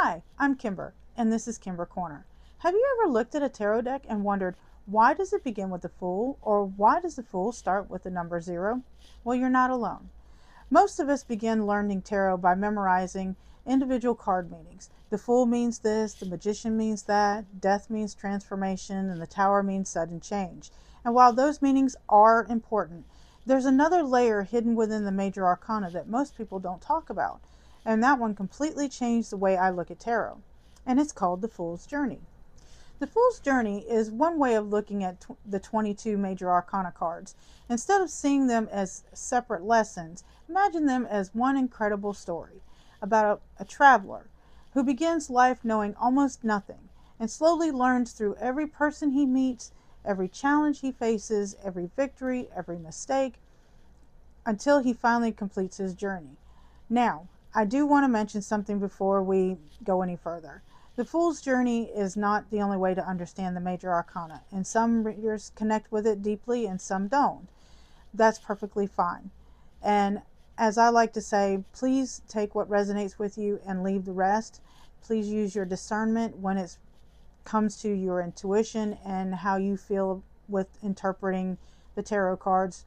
Hi, I'm Kimber, and this is Kimber Korner. Have you ever looked at a tarot deck and wondered, why does it begin with the Fool, or why does the Fool start with the number 0? Well, you're not alone. Most of us begin learning tarot by memorizing individual card meanings. The Fool means this, the Magician means that, Death means transformation, and the Tower means sudden change. And while those meanings are important, there's another layer hidden within the Major Arcana that most people don't talk about. And that one completely changed the way I look at tarot. And it's called the Fool's Journey. The Fool's Journey is one way of looking at the 22 Major Arcana cards. Instead of seeing them as separate lessons, imagine them as one incredible story about a traveler who begins life knowing almost nothing and slowly learns through every person he meets, every challenge he faces, every victory, every mistake, until he finally completes his journey. Now, I do want to mention something before we go any further. The Fool's Journey is not the only way to understand the Major Arcana, and some readers connect with it deeply and some don't. That's perfectly fine. And as I like to say, please take what resonates with you and leave the rest. Please use your discernment when it comes to your intuition and how you feel with interpreting the tarot cards,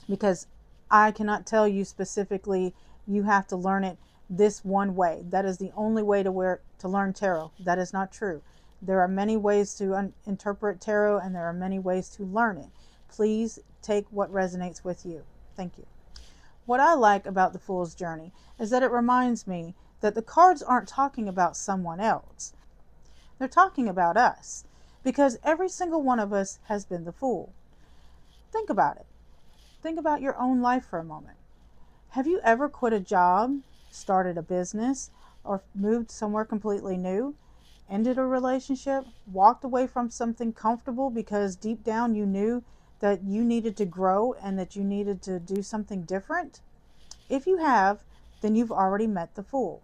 because I cannot tell you specifically you have to learn it this one way. That is the only way to learn tarot. That is not true. There are many ways to interpret tarot, and there are many ways to learn it. Please take what resonates with you. Thank you. What I like about the Fool's Journey is that it reminds me that the cards aren't talking about someone else. They're talking about us, because every single one of us has been the fool. Think about it. Think about your own life for a moment. Have you ever quit a job, started a business, or moved somewhere completely new, ended a relationship, walked away from something comfortable because deep down you knew that you needed to grow and that you needed to do something different? If you have, then you've already met the Fool.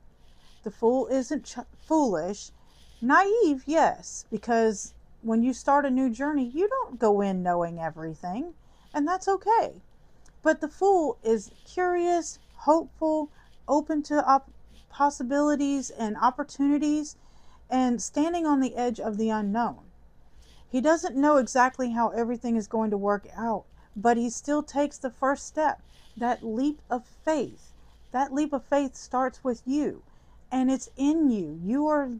The Fool isn't foolish. Naive, yes, because when you start a new journey, you don't go in knowing everything, and that's okay. But the Fool is curious, hopeful, open to possibilities and opportunities, and standing on the edge of the unknown. He doesn't know exactly how everything is going to work out, but he still takes the first step, that leap of faith. That leap of faith starts with you, and it's in you. You are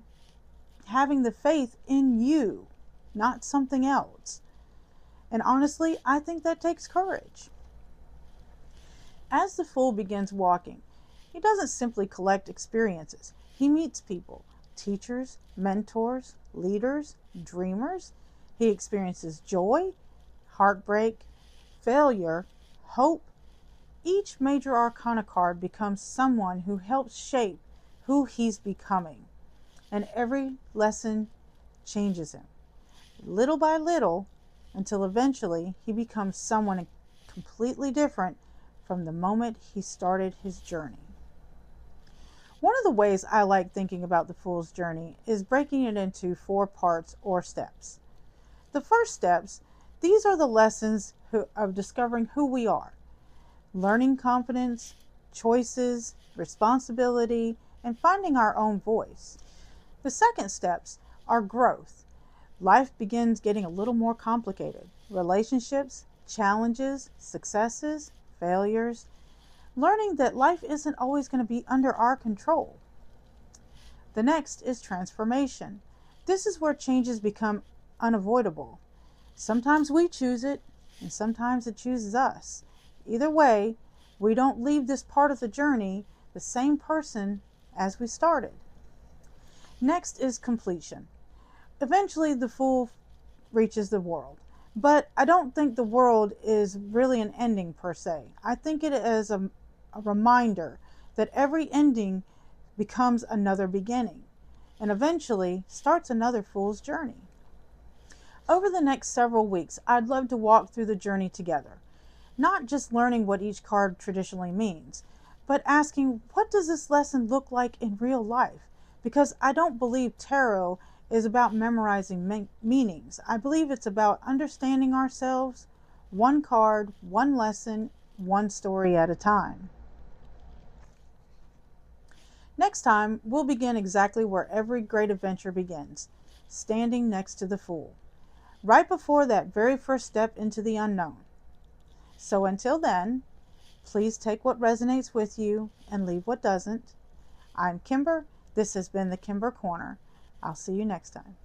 having the faith in you, not something else. And honestly, I think that takes courage. As the Fool begins walking, he doesn't simply collect experiences. He meets people, teachers, mentors, leaders, dreamers. He experiences joy, heartbreak, failure, hope. Each Major Arcana card becomes someone who helps shape who he's becoming. And every lesson changes him, little by little, until eventually he becomes someone completely different from the moment he started his journey. One of the ways I like thinking about the Fool's Journey is breaking it into 4 parts or steps. The first steps, these are the lessons of discovering who we are, learning confidence, choices, responsibility, and finding our own voice. The second steps are growth. Life begins getting a little more complicated. Relationships, challenges, successes, failures, learning that life isn't always going to be under our control. The next is transformation. This is where changes become unavoidable. Sometimes we choose it, and sometimes it chooses us. Either way, we don't leave this part of the journey the same person as we started. Next is completion. Eventually, the Fool reaches the world. But I don't think the world is really an ending per se. I think it is a reminder that every ending becomes another beginning, and eventually starts another Fool's Journey. Over the next several weeks, I'd love to walk through the journey together, not just learning what each card traditionally means, but asking, what does this lesson look like in real life? Because I don't believe tarot is about memorizing meanings. I believe it's about understanding ourselves, one card, one lesson, one story at a time. Next time, we'll begin exactly where every great adventure begins, standing next to the Fool, right before that very first step into the unknown. So until then, please take what resonates with you and leave what doesn't. I'm Kimber. This has been the Kimber Corner. I'll see you next time.